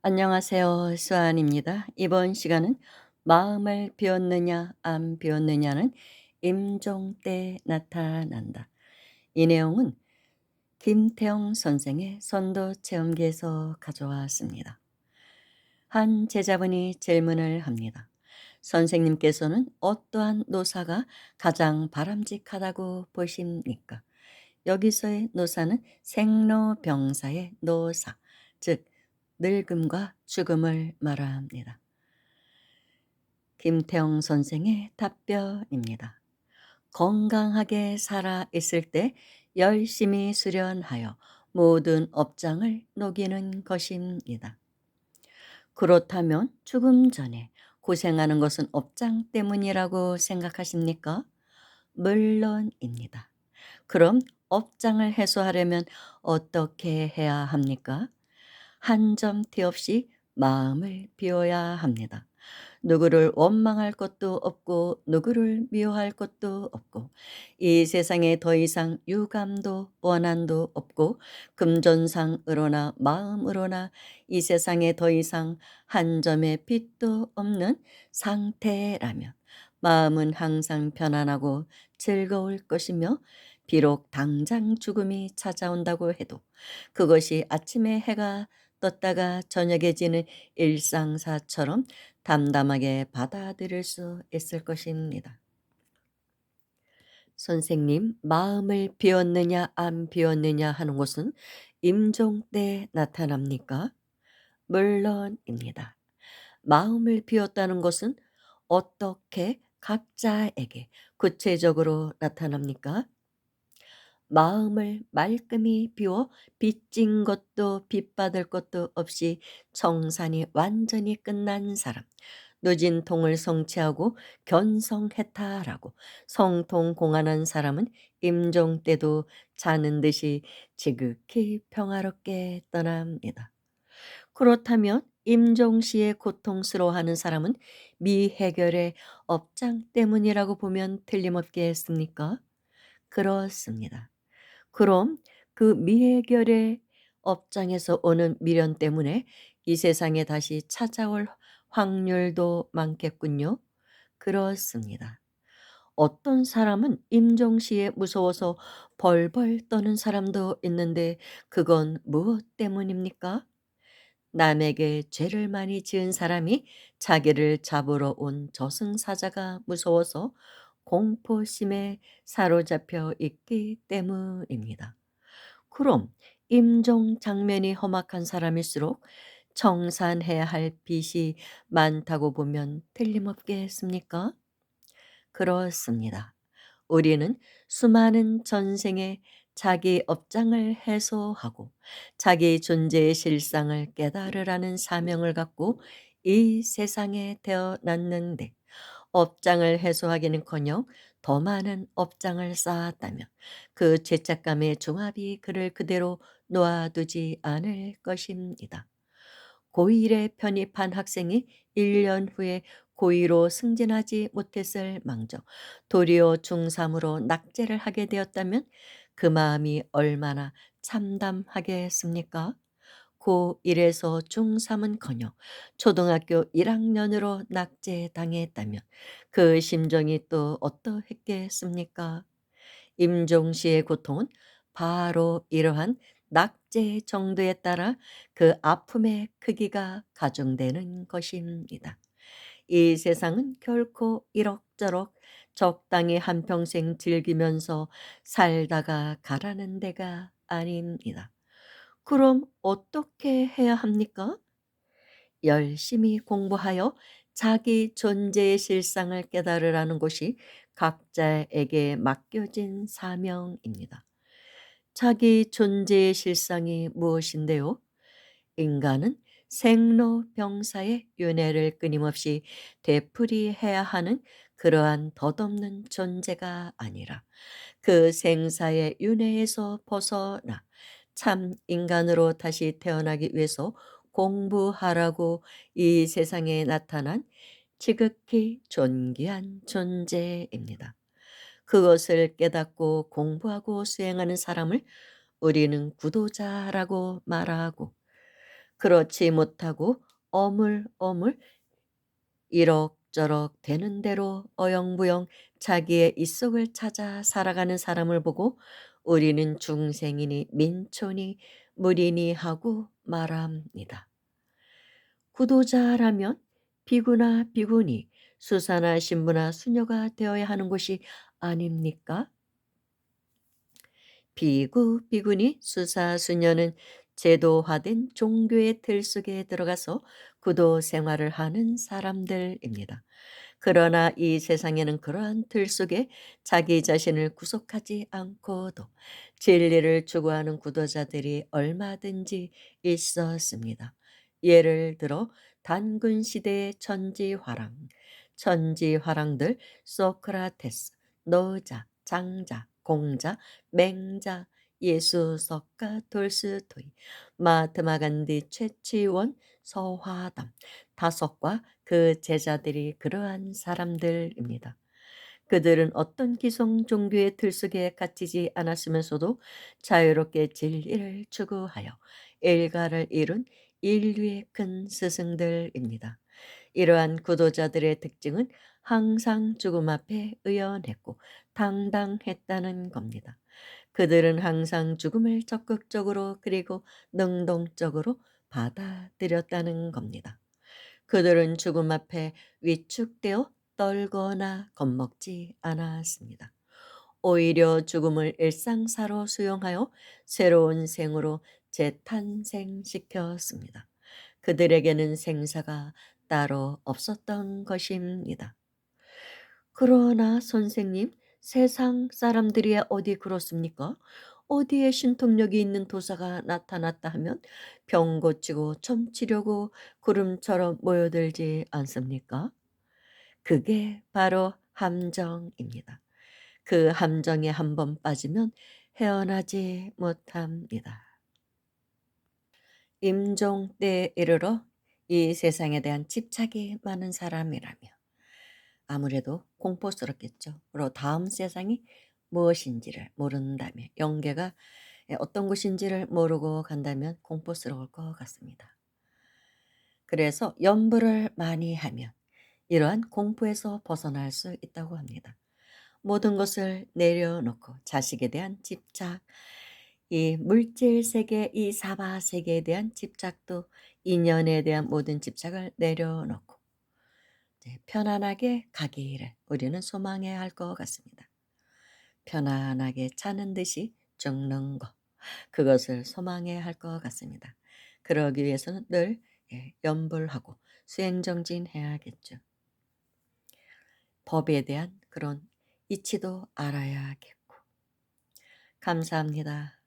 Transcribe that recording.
안녕하세요. 수아입니다. 이번 시간은 마음을 비웠느냐 안 비웠느냐는 임종 때 나타난다. 이 내용은 김태영 선생의 선도 체험기에서 가져왔습니다. 한 제자분이 질문을 합니다. 선생님께서는 어떠한 노사가 가장 바람직하다고 보십니까? 여기서의 노사는 생로병사의 노사, 즉 늙음과 죽음을 말합니다. 김태영 선생의 답변입니다. 건강하게 살아 있을 때 열심히 수련하여 모든 업장을 녹이는 것입니다. 그렇다면 죽음 전에 고생하는 것은 업장 때문이라고 생각하십니까? 물론입니다. 그럼 업장을 해소하려면 어떻게 해야 합니까? 한 점 티 없이 마음을 비워야 합니다. 누구를 원망할 것도 없고 누구를 미워할 것도 없고 이 세상에 더 이상 유감도 원한도 없고 금전상으로나 마음으로나 이 세상에 더 이상 한 점의 빛도 없는 상태라면 마음은 항상 편안하고 즐거울 것이며 비록 당장 죽음이 찾아온다고 해도 그것이 아침에 해가 떴다가 저녁에 지는 일상사처럼 담담하게 받아들일 수 있을 것입니다. 선생님, 마음을 비웠느냐 안 비웠느냐 하는 것은 임종 때 나타납니까? 물론입니다. 마음을 비웠다는 것은 어떻게 각자에게 구체적으로 나타납니까? 마음을 말끔히 비워 빚진 것도 빚받을 것도 없이 청산이 완전히 끝난 사람, 누진통을 성취하고 견성해탈하고 성통공안한 사람은 임종 때도 자는 듯이 지극히 평화롭게 떠납니다. 그렇다면 임종 시에 고통스러워하는 사람은 미해결의 업장 때문이라고 보면 틀림없겠습니까? 그렇습니다. 그럼 그 미해결의 업장에서 오는 미련 때문에 이 세상에 다시 찾아올 확률도 많겠군요. 그렇습니다. 어떤 사람은 임종시에 무서워서 벌벌 떠는 사람도 있는데 그건 무엇 때문입니까? 남에게 죄를 많이 지은 사람이 자기를 잡으러 온 저승사자가 무서워서 공포심에 사로잡혀 있기 때문입니다. 그럼 임종 장면이 험악한 사람일수록 청산해야 할 빚이 많다고 보면 틀림없겠습니까? 그렇습니다. 우리는 수많은 전생에 자기 업장을 해소하고 자기 존재의 실상을 깨달으라는 사명을 갖고 이 세상에 태어났는데 업장을 해소하기는커녕 더 많은 업장을 쌓았다면 그 죄책감의 종합이 그를 그대로 놓아두지 않을 것입니다. 고1에 편입한 학생이 1년 후에 고2로 승진하지 못했을 망정 도리어 중3으로 낙제를 하게 되었다면 그 마음이 얼마나 참담하겠습니까? 고1에서 중3은커녕 초등학교 1학년으로 낙제당했다면 그 심정이 또 어떠했겠습니까? 임종시의 고통은 바로 이러한 낙제 정도에 따라 그 아픔의 크기가 가중되는 것입니다. 이 세상은 결코 이럭저럭 적당히 한평생 즐기면서 살다가 가라는 데가 아닙니다. 그럼 어떻게 해야 합니까? 열심히 공부하여 자기 존재의 실상을 깨달으라는 것이 각자에게 맡겨진 사명입니다. 자기 존재의 실상이 무엇인데요? 인간은 생로병사의 윤회를 끊임없이 되풀이해야 하는 그러한 덧없는 존재가 아니라 그 생사의 윤회에서 벗어나 참 인간으로 다시 태어나기 위해서 공부하라고 이 세상에 나타난 지극히 존귀한 존재입니다. 그것을 깨닫고 공부하고 수행하는 사람을 우리는 구도자라고 말하고 그렇지 못하고 어물어물 이럭저럭 되는 대로 어영부영 자기의 입속을 찾아 살아가는 사람을 보고 우리는 중생이니 민초니 무리니 하고 말합니다. 구도자라면 비구나 비구니 수사나 신부나 수녀가 되어야 하는 것이 아닙니까? 비구, 비구니, 수사, 수녀는 제도화된 종교의 틀 속에 들어가서 구도 생활을 하는 사람들입니다. 그러나 이 세상에는 그러한 틀 속에 자기 자신을 구속하지 않고도 진리를 추구하는 구도자들이 얼마든지 있었습니다. 예를 들어 단군 시대의 천지화랑들 소크라테스, 노자, 장자, 공자, 맹자, 예수석가, 돌스토이, 마하트마 간디, 최치원, 서화담 다섯과 그 제자들이 그러한 사람들입니다. 그들은 어떤 기성 종교의 틀 속에 갇히지 않았으면서도 자유롭게 진리를 추구하여 일가를 이룬 인류의 큰 스승들입니다. 이러한 구도자들의 특징은 항상 죽음 앞에 의연했고 당당했다는 겁니다. 그들은 항상 죽음을 적극적으로 그리고 능동적으로 받아들였다는 겁니다. 그들은 죽음 앞에 위축되어 떨거나 겁먹지 않았습니다. 오히려 죽음을 일상사로 수용하여 새로운 생으로 재탄생시켰습니다. 그들에게는 생사가 따로 없었던 것입니다. 그러나 선생님, 세상 사람들이 어디 그렇습니까? 어디에 신통력이 있는 도사가 나타났다 하면 병 고치고 점치려고 구름처럼 모여들지 않습니까? 그게 바로 함정입니다. 그 함정에 한 번 빠지면 헤어나지 못합니다. 임종 때에 이르러 이 세상에 대한 집착이 많은 사람이라면 아무래도 공포스럽겠죠. 그리고 다음 세상이 무엇인지를 모른다면 영계가 어떤 곳인지를 모르고 간다면 공포스러울 것 같습니다. 그래서 염불을 많이 하면 이러한 공포에서 벗어날 수 있다고 합니다. 모든 것을 내려놓고 자식에 대한 집착, 이 물질 세계, 이 사바 세계에 대한 집착도 인연에 대한 모든 집착을 내려놓고 편안하게 가기를 우리는 소망해야 할 것 같습니다. 편안하게 자는 듯이 죽는 것, 그것을 소망해야 할 것 같습니다. 그러기 위해서는 늘 염불하고 수행정진해야겠죠. 법에 대한 그런 이치도 알아야겠고. 감사합니다.